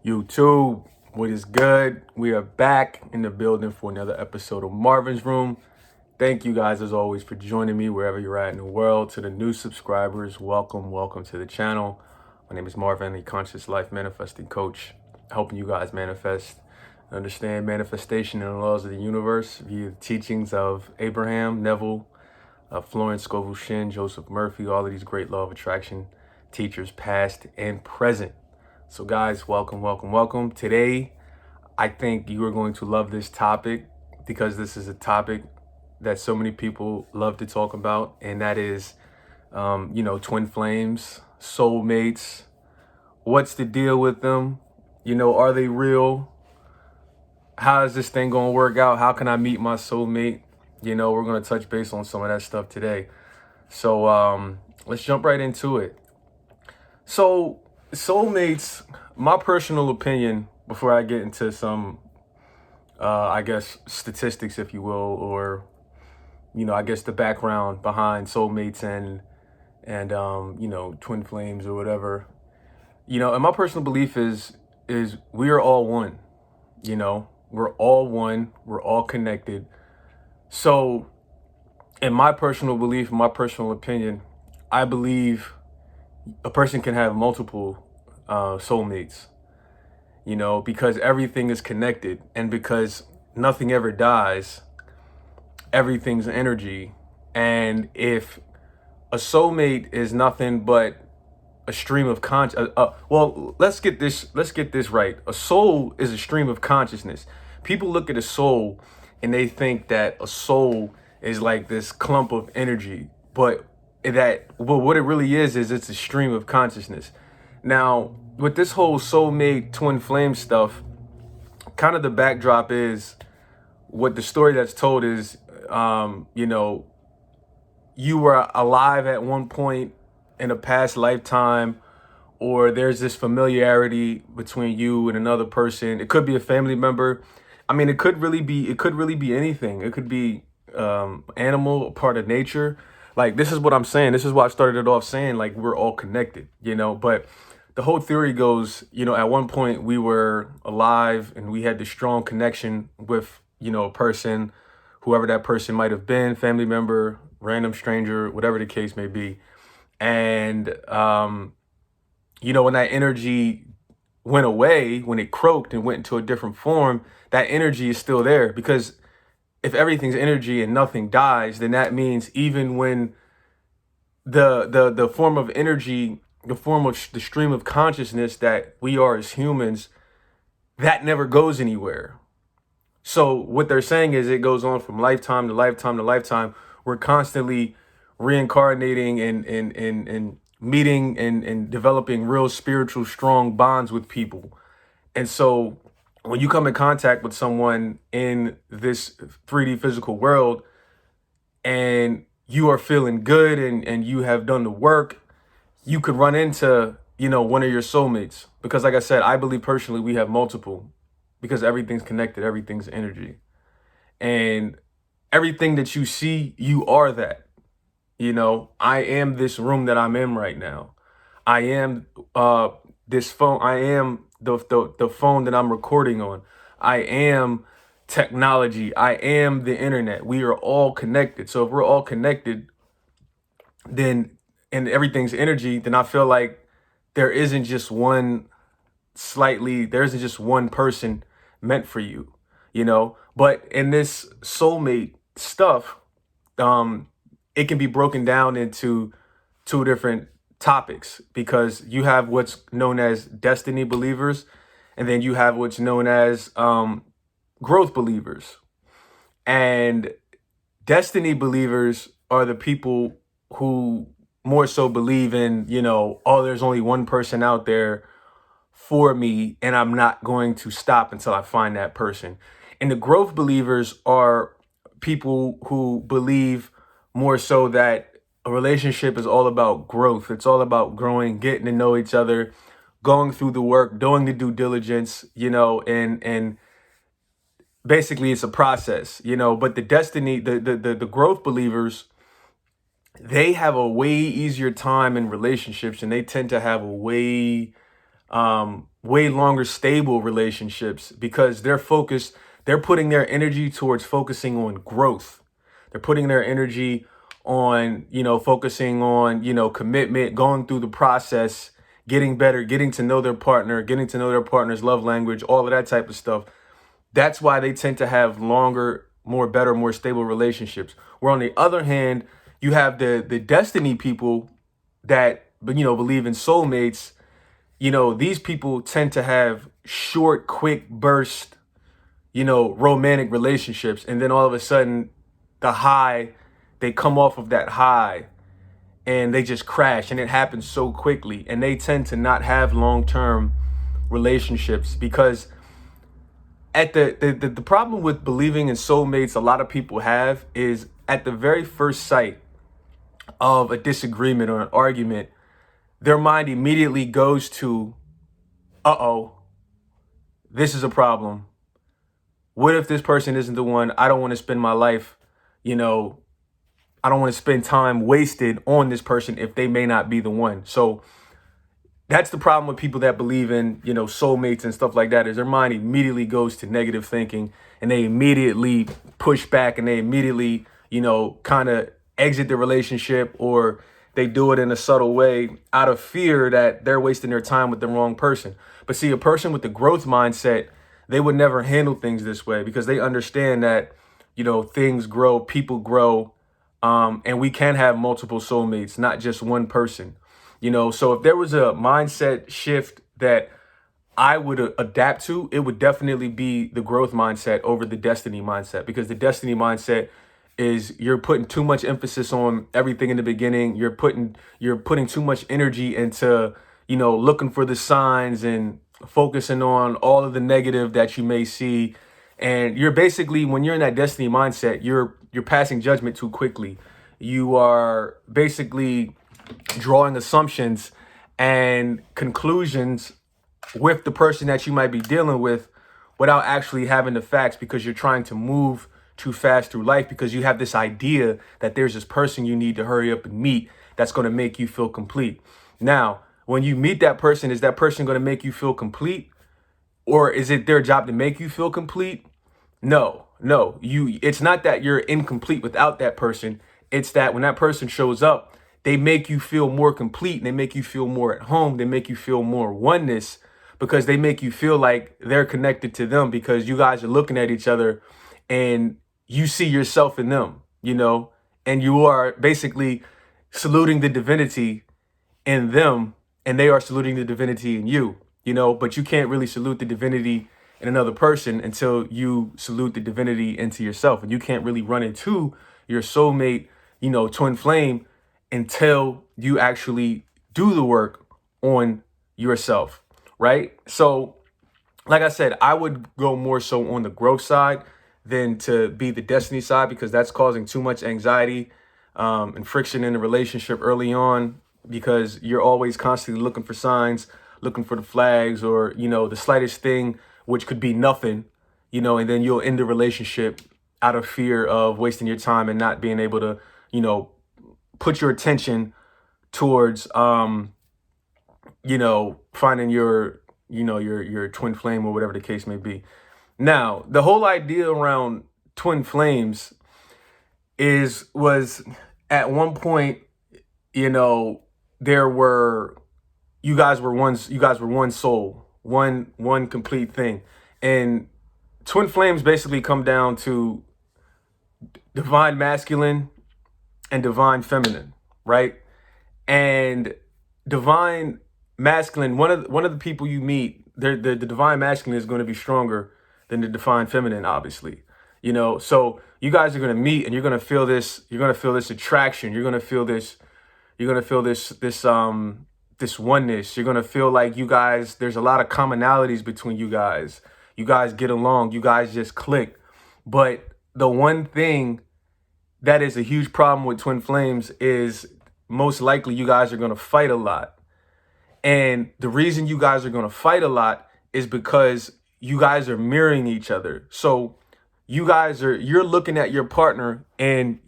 YouTube, what is good? We are back in the building for another episode of Marvin's Room. Thank you guys, as always, for joining me wherever you're at in the world. To the new subscribers, welcome to the channel. My name is Marvin, the Conscious Life Manifesting Coach, helping you guys manifest, understand manifestation and the laws of the universe via the teachings of Abraham, Neville, Florence Scovel Shinn, Joseph Murphy, all of these great law of attraction teachers, past and present. So guys, welcome. Today, I think you are going to love this topic because this is a topic that so many people love to talk about, and that is, twin flames, soulmates. What's the deal with them? Are they real? How is this thing going to work out? How can I meet my soulmate? We're going to touch base on some of that stuff today. So let's jump right into it. So soulmates, my personal opinion, before I get into some, statistics, if you will, or, the background behind soulmates and twin flames or whatever, and my personal belief is we are all one, we're all one, we're all connected. So in my personal belief, my personal opinion, I believe a person can have multiple soulmates, because everything is connected, and because nothing ever dies, everything's energy. And if a soulmate is nothing but a stream of let's get this right. A soul is a stream of consciousness. People look at a soul and they think that a soul is like this clump of energy, but what it really is it's a stream of consciousness. Now, with this whole soulmate twin flame stuff, kind of the backdrop is what the story that's told is, you were alive at one point in a past lifetime, or there's this familiarity between you and another person. It could be a family member. I mean, it could really be anything. It could be animal, part of nature. Like, this is what I'm saying. This is what I started it off saying, like, we're all connected, but the whole theory goes, at one point we were alive and we had this strong connection with, a person, whoever that person might have been, family member, random stranger, whatever the case may be. And, when that energy went away, when it croaked and went into a different form, that energy is still there. Because if everything's energy and nothing dies, then that means even when the form of energy, the form of the stream of consciousness that we are as humans, that never goes anywhere. So what they're saying is it goes on from lifetime to lifetime to lifetime. We're constantly reincarnating and meeting and developing real spiritual strong bonds with people. And so when you come in contact with someone in this 3D physical world and you are feeling good and you have done the work, you could run into, one of your soulmates. Because like I said, I believe personally we have multiple, because everything's connected, everything's energy. And everything that you see, you are that. I am this room that I'm in right now. I am this phone. I am the phone that I'm recording on. I am technology. I am the internet. We are all connected. So if we're all connected, then, and everything's energy, then I feel like there isn't just one person meant for you, But in this soulmate stuff, it can be broken down into two different topics, because you have what's known as destiny believers, and then you have what's known as growth believers. And destiny believers are the people who more so believe in, there's only one person out there for me, and I'm not going to stop until I find that person. And the growth believers are people who believe more so that a relationship is all about growth. It's all about growing, getting to know each other, going through the work, doing the due diligence, and basically it's a process, but the growth believers, they have a way easier time in relationships, and they tend to have a way way longer stable relationships because they're putting their energy towards focusing on growth. They're putting their energy on, focusing on, commitment, going through the process, getting better, getting to know their partner, getting to know their partner's love language, all of that type of stuff. That's why they tend to have longer, more better, more stable relationships. Where on the other hand, you have the destiny people that, believe in soulmates. These people tend to have short, quick burst, romantic relationships. And then all of a sudden, the high, they come off of that high and they just crash. And it happens so quickly. And they tend to not have long-term relationships because at the problem with believing in soulmates a lot of people have is at the very first sight of a disagreement or an argument, their mind immediately goes to, uh-oh, this is a problem. What if this person isn't the one? I don't want to spend my life, I don't want to spend time wasted on this person if they may not be the one. So that's the problem with people that believe in, soulmates and stuff like that, is their mind immediately goes to negative thinking and they immediately push back and they immediately, kind of exit the relationship, or they do it in a subtle way out of fear that they're wasting their time with the wrong person. But see, a person with the growth mindset, they would never handle things this way because they understand that, things grow, people grow, and we can have multiple soulmates, not just one person. So if there was a mindset shift that I would adapt to, it would definitely be the growth mindset over the destiny mindset, because the destiny mindset is you're putting too much emphasis on everything in the beginning. You're putting too much energy into, looking for the signs and focusing on all of the negative that you may see. And you're basically, when you're in that destiny mindset, you're passing judgment too quickly. You are basically drawing assumptions and conclusions with the person that you might be dealing with without actually having the facts, because you're trying to move too fast through life because you have this idea that there's this person you need to hurry up and meet that's going to make you feel complete. Now, when you meet that person, is that person going to make you feel complete, or is it their job to make you feel complete? No. It's not that you're incomplete without that person. It's that when that person shows up, they make you feel more complete and they make you feel more at home. They make you feel more oneness because they make you feel like they're connected to them, because you guys are looking at each other and you see yourself in them, and you are basically saluting the divinity in them and they are saluting the divinity in you, but you can't really salute the divinity in another person until you salute the divinity into yourself. And you can't really run into your soulmate, twin flame, until you actually do the work on yourself, right? So, like I said, I would go more so on the growth side than to be the destiny side, because that's causing too much anxiety and friction in the relationship early on, because you're always constantly looking for signs, looking for the flags, or, the slightest thing, which could be nothing, and then you'll end the relationship out of fear of wasting your time and not being able to, put your attention towards, finding your twin flame or whatever the case may be. Now, the whole idea around twin flames was at one point, there were, you guys were one soul, one complete thing. And twin flames basically come down to divine masculine and divine feminine, right? And divine masculine, one of the people you meet, the divine masculine is going to be stronger than the divine feminine, obviously. So you guys are going to meet and you're going to feel this attraction. You're going to feel this oneness. You're going to feel like you guys, there's a lot of commonalities between you guys. You guys get along, you guys just click. But the one thing that is a huge problem with twin flames is most likely you guys are going to fight a lot. And the reason you guys are going to fight a lot is because you guys are mirroring each other. So you're looking at your partner and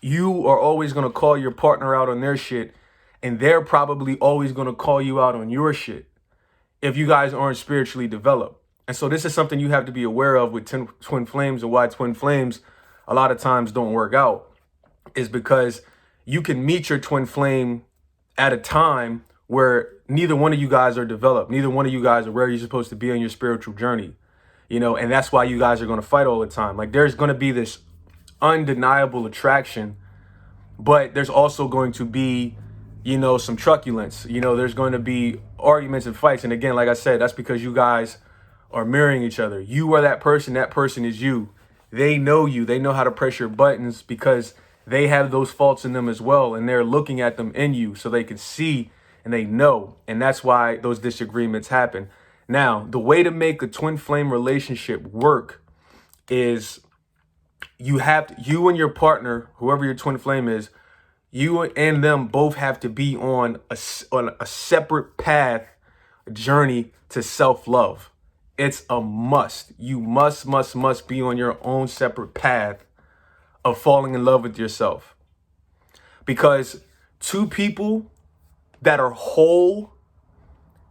you are always going to call your partner out on their shit. And they're probably always going to call you out on your shit. if you guys aren't spiritually developed. And so this is something you have to be aware of with twin flames, and why twin flames a lot of times don't work out is because you can meet your twin flame at a time where neither one of you guys are developed. Neither one of you guys are where you're supposed to be on your spiritual journey, and that's why you guys are going to fight all the time. Like, there's going to be this undeniable attraction, but there's also going to be, some truculence. There's going to be arguments and fights. And again, like I said, that's because you guys are mirroring each other. You are that person is you. They know you. They know how to press your buttons because they have those faults in them as well. And they're looking at them in you so they can see and they know. And that's why those disagreements happen. Now, the way to make a twin flame relationship work is you and your partner, whoever your twin flame is, you and them both have to be on a separate path, journey to self-love. It's a must. You must be on your own separate path of falling in love with yourself. Because two people that are whole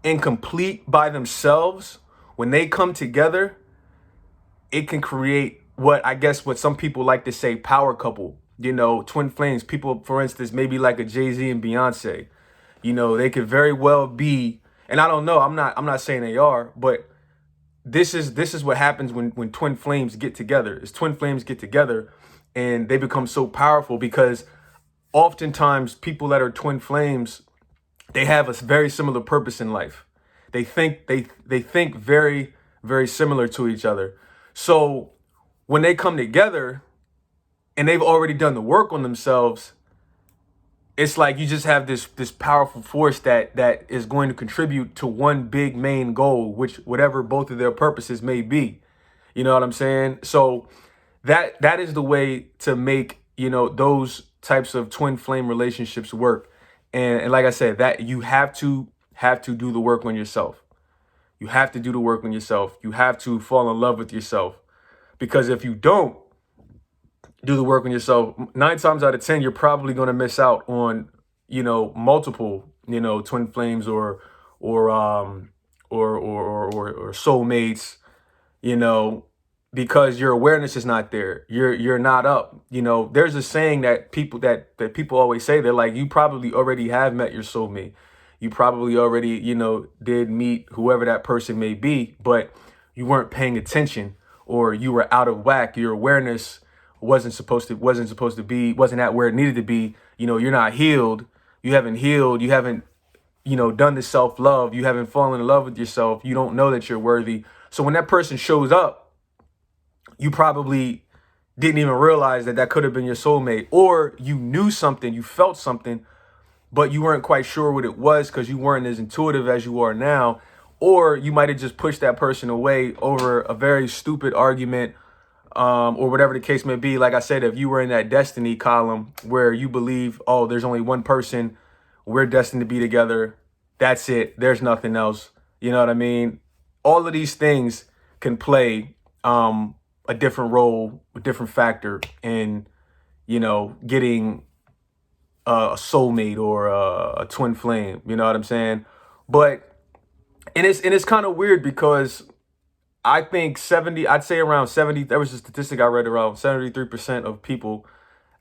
and complete by themselves, when they come together, it can create what some people like to say power couple. Twin flames. People, for instance, maybe like a Jay-Z and Beyonce. They could very well be, and I don't know. I'm not saying they are, but this is what happens when twin flames get together. Is twin flames get together and they become so powerful because oftentimes people that are twin flames, they have a very similar purpose in life. They think very, very similar to each other. So when they come together and they've already done the work on themselves, it's like you just have this powerful force that is going to contribute to one big main goal, which whatever both of their purposes may be. You know what I'm saying? So that is the way to make, those types of twin flame relationships work. And like I said, that you have to do the work on yourself. You have to do the work on yourself. You have to fall in love with yourself. Because if you don't do the work on yourself, 9 times out of 10, you're probably going to miss out on, multiple, twin flames or soulmates, because your awareness is not there. You're not up. There's a saying that people always say. They're like, you probably already have met your soulmate. You probably already, did meet whoever that person may be, but you weren't paying attention or you were out of whack. Your awareness wasn't at where it needed to be. You're not healed. You haven't healed. You haven't, done the self-love. You haven't fallen in love with yourself. You don't know that you're worthy. So when that person shows up, you probably didn't even realize that could have been your soulmate, or you knew something, you felt something, but you weren't quite sure what it was because you weren't as intuitive as you are now. Or you might have just pushed that person away over a very stupid argument, or whatever the case may be. Like I said, if you were in that destiny column where you believe, oh, there's only one person, we're destined to be together, that's it, there's nothing else. You know what I mean? All of these things can play a different role, a different factor in, getting a soulmate or a twin flame. You know what I'm saying? But and it's kind of weird because I think I'd say around 70, there was a statistic I read, around 73% of people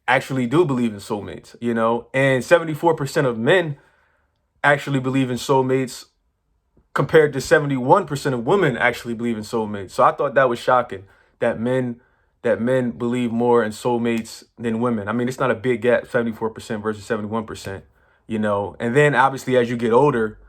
actually do believe in soulmates, and 74% of men actually believe in soulmates compared to 71% of women actually believe in soulmates. So I thought that was shocking that men believe more in soulmates than women. I mean, it's not a big gap, 74% versus 71%, and then obviously as you get older,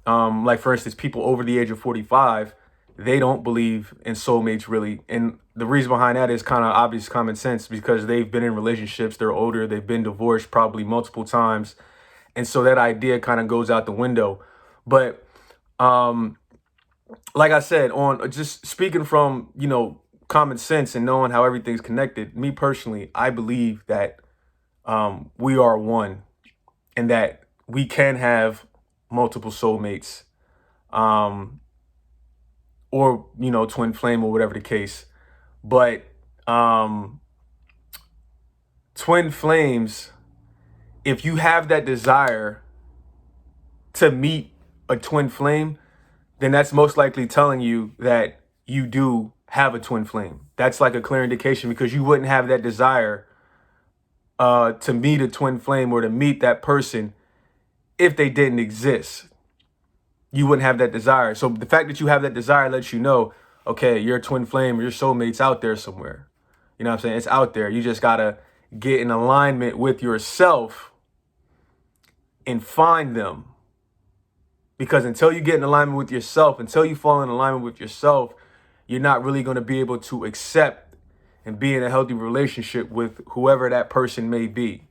like for instance, people over the age of 45, they don't believe in soulmates really. And the reason behind that is kind of obvious common sense, because they've been in relationships, they're older, they've been divorced probably multiple times. And so that idea kind of goes out the window. But like I said, on just speaking from, common sense and knowing how everything's connected, me personally, I believe that we are one and that we can have multiple soulmates. Or, twin flame or whatever the case. But twin flames, if you have that desire to meet a twin flame, then that's most likely telling you that you do have a twin flame. That's like a clear indication, because you wouldn't have that desire to meet a twin flame or to meet that person if they didn't exist. You wouldn't have that desire. So the fact that you have that desire lets you know, okay, your twin flame or your soulmate's out there somewhere. You know what I'm saying? It's out there. You just gotta get in alignment with yourself and find them. Because until you get in alignment with yourself, until you fall in alignment with yourself, you're not really going to be able to accept and be in a healthy relationship with whoever that person may be.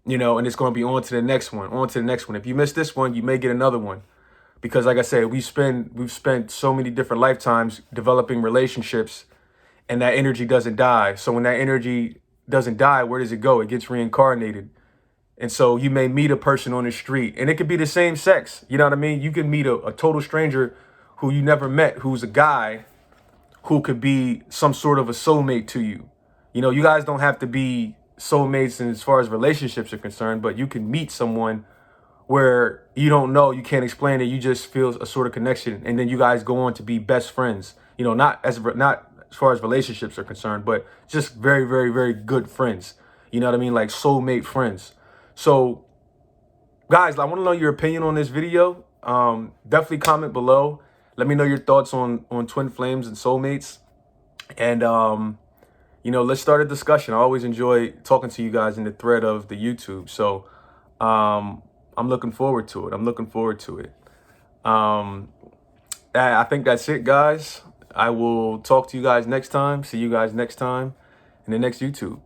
You know, and it's going to be on to the next one, on to the next one. If you miss this one, you may get another one. Because like I said, we've spent so many different lifetimes developing relationships, and that energy doesn't die. So when that energy doesn't die, where does it go? It gets reincarnated. And so you may meet a person on the street, and it could be the same sex. You know what I mean? You can meet a total stranger who you never met, who's a guy who could be some sort of a soulmate to you. You know, you guys don't have to be soulmates as far as relationships are concerned, but you can meet someone where you don't know, you can't explain it, you just feel a sort of connection, and then you guys go on to be best friends. You know, not as far as relationships are concerned, but just very, very, very good friends. You know what I mean? Like soulmate friends. So, guys, I want to know your opinion on this video. Definitely comment below. Let me know your thoughts on twin flames and soulmates. And, you know, let's start a discussion. I always enjoy talking to you guys in the thread of the YouTube. So, I'm looking forward to it. I'm looking forward to it. I think that's it, guys. I will talk to you guys next time. See you guys next time in the next YouTube.